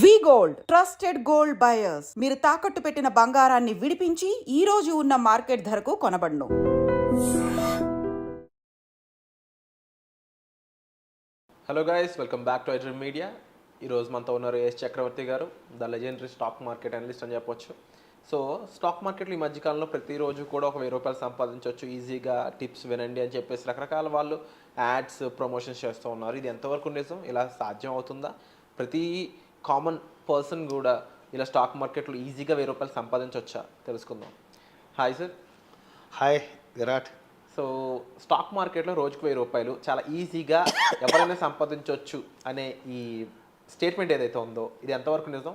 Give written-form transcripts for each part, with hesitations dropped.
వి gold trusted gold buyers. మీరు తాకట్టు పెట్టిన బంగారాన్ని విడిపించి ఈ రోజు ఉన్న మార్కెట్ ధరకు కొనబడును. Hello guys, welcome back to iDream Media. ఈరోజు మనతో ఉన్నారు ఎస్ చక్రవర్తి గారు, the legendary stock market analyst అని చెప్పొచ్చు. సో స్టాక్ మార్కెట్లో ఈ మధ్యకాలంలో ప్రతిరోజు కూడా ఒక 1000 రూపాయలు సంపాదించవచ్చు ఈజీగా, టిప్స్ వినండి అని చెప్పేసి రకరకాల వాళ్ళు యాడ్స్ ప్రమోషన్స్ చేస్తూ ఉన్నారు. ఇది ఎంతవరకు నిజం? ఇలా సాధ్యం అవుతుందా? ప్రతి కామన్ పర్సన్ కూడా ఇలా స్టాక్ మార్కెట్లో ఈజీగా 1000 రూపాయలు సంపాదించవచ్చా తెలుసుకుందాం. Hi sir. Hi Virat. So stock మార్కెట్లో రోజుకు 1000 రూపాయలు చాలా ఈజీగా ఎవరైనా సంపాదించవచ్చు అనే ఈ స్టేట్మెంట్ ఏదైతే ఉందో ఇది ఎంతవరకు నిజం?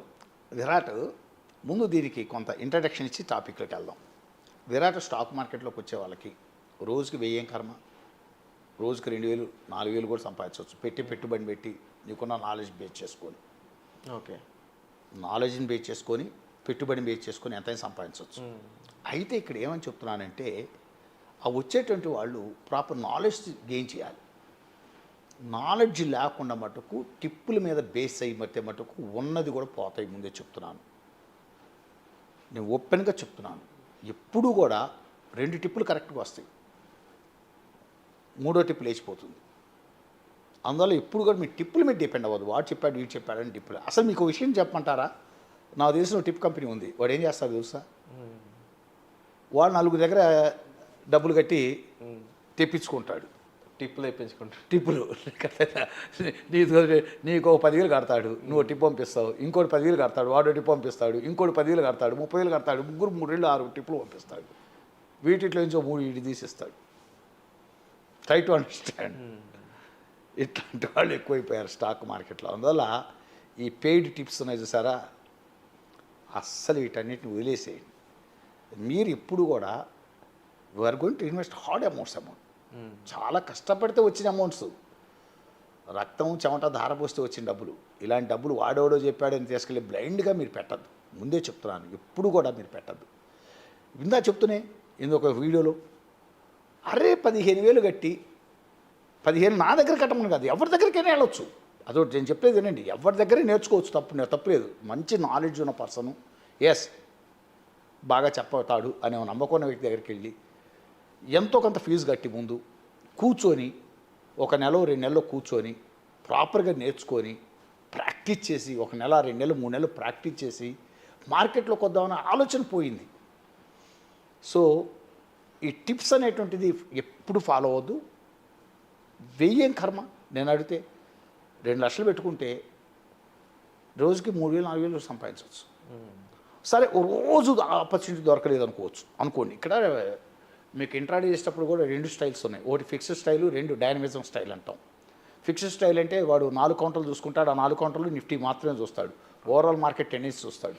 విరాట్, ముందు దీనికి కొంత ఇంట్రడక్షన్ ఇచ్చి టాపిక్లోకి వెళ్దాం. విరాట్, స్టాక్ మార్కెట్లోకి వచ్చే వాళ్ళకి రోజుకి 1000 కర్మ, రోజుకి 2000 4000 కూడా సంపాదించవచ్చు. పెట్టుబడి పెట్టి నీకున్న నాలెడ్జ్ బేస్ చేసుకొని, ఓకే, నాలెడ్జ్ని బేస్ చేసుకొని పెట్టుబడిని బేస్ చేసుకొని ఎంతైనా సంపాదించవచ్చు. అయితే ఇక్కడ ఏమని చెప్తున్నానంటే, ఆ వచ్చేటువంటి వాళ్ళు ప్రాపర్ నాలెడ్జ్ గెయిన్ చేయాలి. నాలెడ్జ్ లేకుండా మటుకు టిప్పుల మీద బేస్ అయ్యి మటుకు ఉన్నది కూడా పోతాయి. ముందే చెప్తున్నాను, నేను ఓపెన్గా చెప్తున్నాను. ఎప్పుడు కూడా 2 టిప్పులు కరెక్ట్గా వస్తాయి, 3వ టిప్పు లేచిపోతుంది. అందువల్ల ఎప్పుడు కూడా మీ టిప్పుల మీద డిపెండ్ అవ్వదు. వాడు చెప్పాడు వీడు చెప్పాడు అని టిప్పులు. అసలు మీకు విషయం చెప్పమంటారా? నాకు తెలిసిన టిప్ కంపెనీ ఉంది. వాడు ఏం చేస్తాడు తెలుసా? వాడు 4 దగ్గర డబ్బులు కట్టి తెప్పించుకుంటాడు. టిప్పులు తెప్పించుకుంటాడు. టిప్పులు నీకు 10,000 కడతాడు, నువ్వు టిప్ పంపిస్తావు. ఇంకోటి 10,000 కడతాడు, వాడు టిప్ పంపిస్తాడు. ఇంకోటి 10,000 కడతాడు, 30,000 కడతాడు. ముగ్గురు 6 టిప్పులు పంపిస్తాడు. వీటిలో నుంచో 3 వీటి తీసిస్తాడు. Try to understand. ఇట్లాంటి వాళ్ళు ఎక్కువైపోయారు స్టాక్ మార్కెట్లో. అందువల్ల ఈ పెయిడ్ టిప్స్ ఉన్నాయి చూసారా, అస్సలు వీటన్నిటిని వదిలేసేయండి. మీరు ఎప్పుడు కూడా we're going to invest hard amount. చాలా కష్టపడితే వచ్చిన అమౌంట్స్, రక్తం చెమట ధారపోస్తే వచ్చిన డబ్బులు. ఇలాంటి డబ్బులు వాడేవాడో చెప్పాడని తీసుకెళ్ళి బ్లైండ్గా మీరు పెట్టద్దు. ముందే చెప్తున్నాను, ఎప్పుడు కూడా మీరు పెట్టద్దు. ఇందా చెప్తూనే ఇంకొక వీడియోలో, అరే 15,000 కట్టి 15 నా దగ్గర కట్టమని కాదు, ఎవరి దగ్గరికైనా వెళ్ళొచ్చు. అదొకటి నేను చెప్పేది వినండి, ఎవరి దగ్గర నేర్చుకోవచ్చు, తప్పులేదు. మంచి నాలెడ్జ్ ఉన్న పర్సను, ఎస్ బాగా చెప్పతాడు అనే నమ్మకం ఉన్న వ్యక్తి దగ్గరికి వెళ్ళి ఎంతో కొంత ఫీజు కట్టి ముందు కూర్చొని 1 నెల 2 నెలలు కూర్చొని ప్రాపర్గా నేర్చుకొని ప్రాక్టీస్ చేసి 1 నెల 2 నెలలు 3 నెలలు ప్రాక్టీస్ చేసి మార్కెట్లోకి వద్దామన్న ఆలోచన పోయింది. సో ఈ టిప్స్ అనేటువంటిది ఎప్పుడు ఫాలో అవ్వద్దు. 1000 కర్మ. నేను అడిగితే 2 లక్షలు పెట్టుకుంటే రోజుకి 3,000 4,000 సంపాదించవచ్చు. సరే రోజు ఆపర్చునిటీ దొరకలేదు అనుకోండి. ఇక్కడ మీకు ఇంట్రాడే చేసేటప్పుడు కూడా 2 స్టైల్స్ ఉన్నాయి. ఒకటి ఫిక్స్డ్ స్టైలు, 2 డైనమిజం స్టైల్ అంటాం. ఫిక్స్డ్ స్టైల్ అంటే వాడు 4 కౌంటర్లు చూసుకుంటాడు. ఆ 4 కౌంటర్లు నిఫ్టీ మాత్రమే చూస్తాడు. ఓవరాల్ మార్కెట్ టెన్నిస్ చూస్తాడు.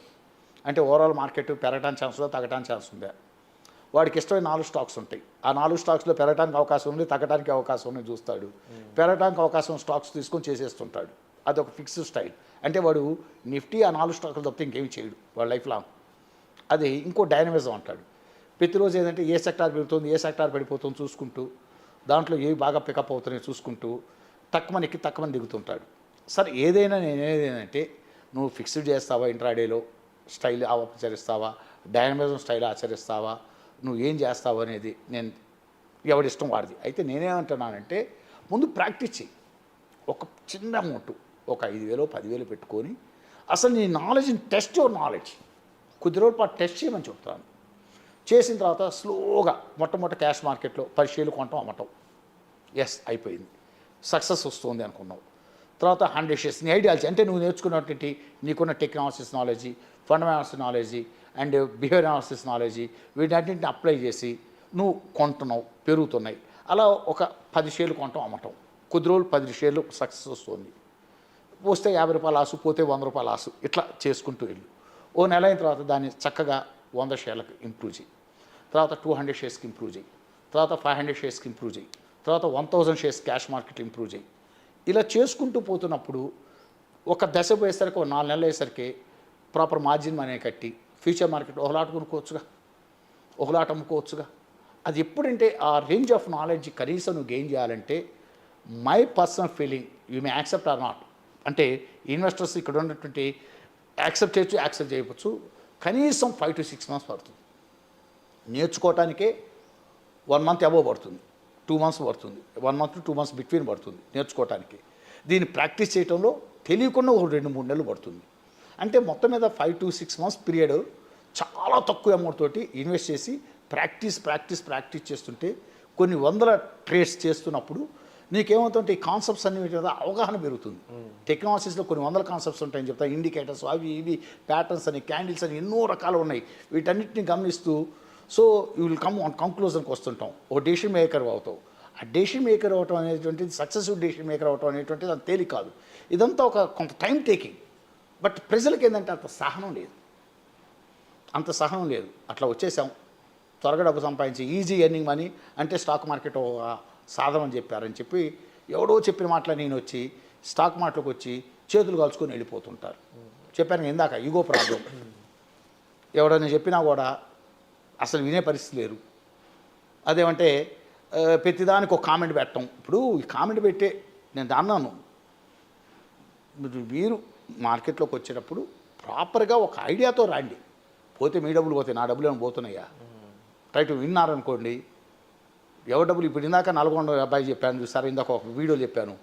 అంటే ఓవరాల్ మార్కెట్ పెరగడానికి ఛాన్స్ ఉందా, తగ్గడానికి ఛాన్స్ ఉందా. వాడికి ఇష్టమైన 4 స్టాక్స్ ఉంటాయి. ఆ 4 స్టాక్స్లో పెరగడానికి అవకాశం ఉంది, తగ్గడానికి అవకాశం ఉంది చూస్తాడు. పెరగడానికి అవకాశం స్టాక్స్ తీసుకొని చేసేస్తుంటాడు. అదొక ఫిక్స్డ్ స్టైల్. అంటే వాడు నిఫ్టీ ఆ 4 స్టాకులు తప్పితే ఇంకేమి చేయడు వాడు లైఫ్ లాంగ్. అది ఇంకో డైనమిజం అంటాడు. ప్రతిరోజు ఏంటంటే ఏ సెక్టార్ పెరుగుతుంది, ఏ సెక్టార్ పడిపోతుంది చూసుకుంటూ, దాంట్లో ఏవి బాగా పికప్ అవుతున్నాయి చూసుకుంటూ తక్కువ ఎక్కి తక్కువ దిగుతుంటాడు. సరే ఏదైనా నేనేదంటే, నువ్వు ఫిక్స్డ్ చేస్తావా, ఇంట్రాడేలో స్టైల్ ఆచరిస్తావా, డైనమిజం స్టైల్ ఆచరిస్తావా, నువ్వు ఏం చేస్తావు అనేది నేను ఎవడిష్టం వాడిది. అయితే నేనేమంటున్నానంటే, ముందు ప్రాక్టీస్ చెయ్యి. ఒక చిన్న అమౌంట్, ఒక 5,000 10,000 పెట్టుకొని అసలు నీ నాలెడ్జ్ని టెస్ట్ యువర్ నాలెడ్జ్ కొద్ది రోజుల పాటు టెస్ట్ చేయమని చెప్తాను. చేసిన తర్వాత స్లోగా మొట్టమొదటి క్యాష్ మార్కెట్లో 10 షేర్లు కొనటం అమ్మటం. ఎస్ అయిపోయింది, సక్సెస్ వస్తుంది అనుకున్నావు. తర్వాత 100 షేర్స్ నీ ఐడియాలజీ, అంటే నువ్వు నేర్చుకున్నటువంటి నీకున్న technologies knowledge, fundamentals knowledge and behaviour analysis knowledge, వీటన్నింటిని అప్లై చేసి నువ్వు కొంటున్నావు, పెరుగుతున్నాయి. అలా ఒక 10 షేర్లు కొనటం అమ్మటం. కొద్ది రోజులు 10 షేర్లు సక్సెస్ వస్తుంది. వస్తే 50 రూపాయలు ఆసు, పోతే 100 రూపాయలు ఆసు, ఇట్లా చేసుకుంటూ వెళ్ళు. ఓ నెల అయిన తర్వాత దాన్ని చక్కగా 100 షేర్లకు ఇంప్రూవ్ చేయి. తర్వాత 200 షేర్స్కి ఇంప్రూవ్ చేయి. తర్వాత 500 షేర్స్కి ఇంప్రూవ్ చేయి. తర్వాత 1000 షేర్స్ క్యాష్ మార్కెట్ ఇంప్రూవ్ చేయి. ఇలా చేసుకుంటూ పోతున్నప్పుడు ఒక దశ పోయేసరికి, ఒక 4 నెలలు అయ్యేసరికి ప్రాపర్ మార్జిన్ మనీ కట్టి ఫ్యూచర్ మార్కెట్ ఒకలాట కొనుక్కోవచ్చుగా, ఒకలాట అమ్ముకోవచ్చుగా. అది ఎప్పుడంటే ఆ రేంజ్ ఆఫ్ నాలెడ్జ్ కనీసం నువ్వు గెయిన్ చేయాలంటే, my personal feeling, you may accept or not, అంటే ఇన్వెస్టర్స్ ఇక్కడ ఉన్నటువంటి యాక్సెప్ట్ చేయొచ్చు, యాక్సెప్ట్ చేయవచ్చు. కనీసం 5 to 6 months పడుతుంది. నేర్చుకోవటానికే 1 month అబోవ్ పడుతుంది, 2 months పడుతుంది, 1 month to 2 months బిట్వీన్ పడుతుంది నేర్చుకోవటానికి. దీన్ని ప్రాక్టీస్ చేయడంలో తెలియకుండా ఒక 2-3 నెలలు పడుతుంది. అంటే మొత్తం మీద 5 to 6 months పీరియడ్ చాలా తక్కువ అమౌంట్ తోటి ఇన్వెస్ట్ చేసి ప్రాక్టీస్ చేస్తుంటే కొన్ని వందల ట్రేడ్స్ చేస్తున్నప్పుడు నీకేమవుతుంటే ఈ కాన్సెప్ట్స్ అన్ని మీద అవగాహన పెరుగుతుంది. టెక్నాలజీస్లో కొన్ని వందల కాన్సెప్ట్స్ ఉంటాయని చెప్తా, ఇండికేటర్స్ అవి ఇవి ప్యాటర్న్స్ అని క్యాండిల్స్ అని ఎన్నో రకాలు ఉన్నాయి. వీటన్నిటిని గమనిస్తూ so you will come on కంక్లూజన్కి వస్తుంటాం. ఓ డెసిషన్ మేకర్ అవుతావు. ఆ డెసిషన్ మేకర్ అవటం అనేటువంటిది సక్సెసివ్ డెసిషన్ మేకర్ అవటం అనేటువంటిది అంత తేలిక కాదు. ఇదంతా ఒక కొంత టైం టేకింగ్. బట్ ప్రజలకి ఏంటంటే అంత సహనం లేదు. అట్లా వచ్చేసాం, త్వరగా డబ్బు సంపాదించి ఈజీ ఎర్నింగ్ మనీ అంటే స్టాక్ మార్కెట్ ఒక సాధనం అని చెప్పారని చెప్పి ఎవడో చెప్పిన మాటలు నేను వచ్చి స్టాక్ మార్కెట్లోకి వచ్చి చేతులు కాల్చుకొని వెళ్ళిపోతుంటారు. చెప్పాను ఇందాక ఈగో ప్రాబ్లం. ఎవడైనా చెప్పినా కూడా అసలు వినే పరిస్థితి లేరు. అదేమంటే ప్రతిదానికి ఒక కామెంట్ పెట్టడం. ఇప్పుడు ఈ కామెంట్ పెట్టే నేను అన్నాను, మీరు మార్కెట్లోకి వచ్చేటప్పుడు ప్రాపర్గా ఒక ఐడియాతో రాండి. పోతే మీ డబ్బులు పోతాయి, నా డబ్బులు ఏమైనా పోతున్నాయా? రైట్ విన్నారనుకోండి, ఎవరి డబ్బులు ఇప్పుడు ఇందాక 400 అబ్బాయి చెప్పాను చూసారు, ఇందాక ఒక వీడియోలో చెప్పాను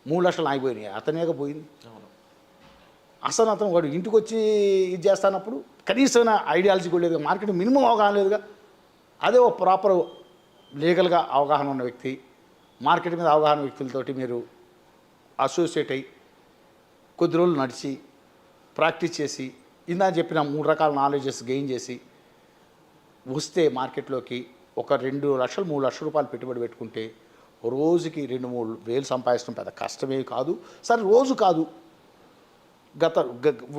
3 లక్షలు ఆగిపోయినాయి. అతనేగా పోయింది. అసలు అతను వాడు ఇంటికి వచ్చి ఇది చేస్తానప్పుడు కనీసమైన ఐడియాలజీ కూడా లేదు, మార్కెట్ మినిమం అవగాహన లేదుగా. అదే ఒక ప్రాపర్ లీగల్గా అవగాహన ఉన్న వ్యక్తి, మార్కెట్ మీద అవగాహన వ్యక్తులతోటి మీరు అసోసియేట్ అయ్యి కొద్ది రోజులు నడిచి ప్రాక్టీస్ చేసి ఇందా చెప్పిన 3 రకాల నాలెడ్జెస్ గెయిన్ చేసి వస్తే మార్కెట్లోకి ఒక 2 లక్షలు 3 లక్షల రూపాయలు పెట్టుబడి పెట్టుకుంటే రోజుకి 2-3 వేలు సంపాదించడం పెద్ద కష్టమే కాదు. సరే రోజు కాదు,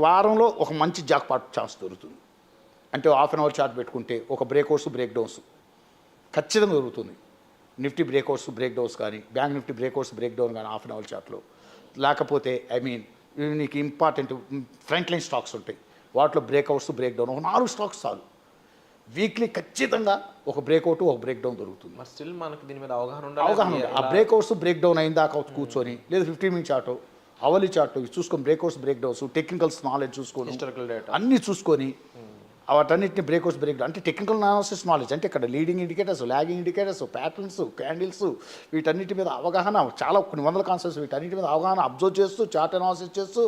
వారంలో ఒక మంచి జాక్పాట్ ఛాన్స్ దొరుకుతుంది. అంటే హాఫ్ అన్ అవర్ చార్ట్ పెట్టుకుంటే ఒక బ్రేక్అవుట్స్ బ్రేక్ డౌన్స్ ఖచ్చితంగా దొరుకుతుంది. నిఫ్టీ బ్రేక్అవుట్స్ బ్రేక్ డౌన్స్ కానీ, bank Nifty breakouts break down కానీ హాఫ్ అన్ అవర్ చార్ట్లో. లేకపోతే నీకు ఇంపార్టెంట్ ఫ్రంట్ లైన్ స్టాక్స్ ఉంటాయి, వాటిలో బ్రేక్అవుట్స్ బ్రేక్ డౌన్ ఒక 4 స్టాక్స్ చాలు. వీక్లీ ఖచ్చితంగా ఒక బ్రేక్అవుట్ ఒక బ్రేక్ డౌన్ దొరుకుతుంది. మరి స్టిల్ మనకి దీని మీద అవగాహన ఉండాలి. ఆ బ్రేక్అవుట్స్ బ్రేక్ డౌన్ అయిన దాకా కూర్చొని, లేదా 15 minute చార్ట్, అవర్లీ చార్ట్ చూసుకొని breakouts breakdowns, technicals knowledge చూసుకొని, హిస్టారికల్ డేటా అన్నీ చూసుకొని వాటన్నిటిని బ్రేక్అవుట్స్ బ్రేక్ డౌన్ అంటే టెక్నికల్ అనాలిసిస్ నాలెడ్జ్ అంటే ఇక్కడ leading indicators, lagging indicators, patterns, candles వీటన్నిటి మీద అవగాహన, చాలా కొన్ని వందల కాన్సెప్ట్స్ వీటన్నిటి మీద అవగాహన అబ్జర్వ్ చేస్తూ చార్ట్ అనాలిసిస్ చేస్తూ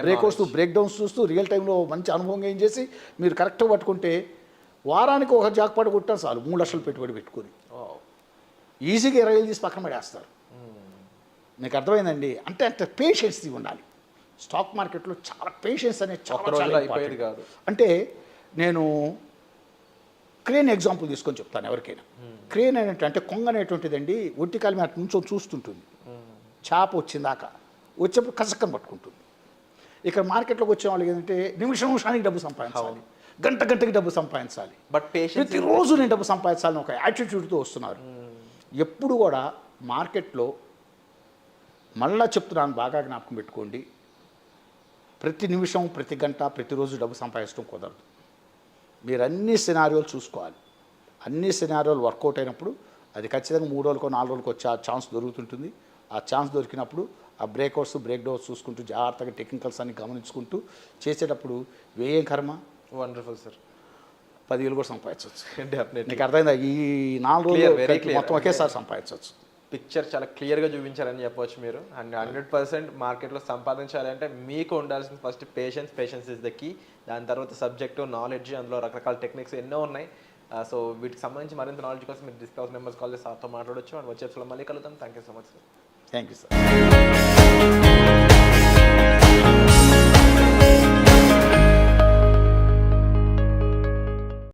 బ్రేక్అవుట్స్ బ్రేక్ డౌన్స్ చూస్తూ రియల్ టైంలో మంచి అనుభవం ఏం చేసి మీరు కరెక్ట్గా పట్టుకుంటే వారానికి ఒక జాక్పాట్ కొట్టారు చాలు. 3 లక్షలు పెట్టుబడి పెట్టుకొని ఈజీగా 20 వేలు తీసి పక్కన పడేస్తారు. మీకు అర్థమైందండి. అంటే పేషెన్స్ ఉండాలి. స్టాక్ మార్కెట్లో చాలా పేషెన్స్ అనేది చాలా అయిపోయేది కాదు. అంటే నేను క్రేన్ ఎగ్జాంపుల్ తీసుకొని చెప్తాను ఎవరికైనా. క్రేన్ అంటే కొంగ అనేటువంటిదండి ఒట్టి కాలి మీద నుంచి చూస్తుంటుంది, చేప వచ్చిందాకా వచ్చేప్పుడు కసక్కని పట్టుకుంటుంది. ఇక్కడ మార్కెట్లోకి వచ్చే వాళ్ళకి ఏంటంటే నిమిషానికి డబ్బు సంపాదించాలి, గంటకి డబ్బు సంపాదించాలి, బట్ ప్రతిరోజు నేను డబ్బు సంపాదించాలని ఒక యాటిట్యూడ్తో వస్తున్నారు. ఎప్పుడు కూడా మార్కెట్లో మళ్ళా చెప్తున్నాను, బాగా జ్ఞాపకం పెట్టుకోండి, ప్రతి నిమిషం ప్రతి గంట ప్రతిరోజు డబ్బు సంపాదించడం కుదరదు. మీరు అన్ని సినారియోలు చూసుకోవాలి. అన్ని సినారియోలు వర్కౌట్ అయినప్పుడు అది ఖచ్చితంగా 3 రోజులకో 4 రోజులకో వచ్చే ఆ ఛాన్స్ దొరుకుతుంటుంది. ఆ ఛాన్స్ దొరికినప్పుడు ఆ బ్రేక్అవుట్స్ బ్రేక్ డౌన్స్ చూసుకుంటూ జాగ్రత్తగా టెక్నికల్స్ అన్ని గమనించుకుంటూ చేసేటప్పుడు వేయం కర్మ. Wonderful sir. 10,000 కూడా సంపాదించవచ్చు. డెఫినెట్లీ. నీకు అర్థమైందా? ఈ 4 రోజులు మొత్తం ఒకేసారి సంపాదించవచ్చు. పిక్చర్ చాలా క్లియర్గా చూపించారని చెప్పవచ్చు మీరు. అండ్ 100% మార్కెట్లో సంపాదించాలంటే మీకు ఉండాల్సిన first patience is the key. దాని తర్వాత సబ్జెక్టు నాలెడ్జ్, అందులో రకరకాల టెక్నిక్స్ ఎన్నో ఉన్నాయి. సో వీటికి సంబంధించి మరింత నాలెడ్జ్ కోసం మీరు డిస్కౌంట్ నెంబర్స్ కాల్ చేసి సార్తో మాట్లాడవచ్చు. అండ్ వచ్చే మళ్ళీ కలుద్దాం. Thank you so much sir. Thank you sir.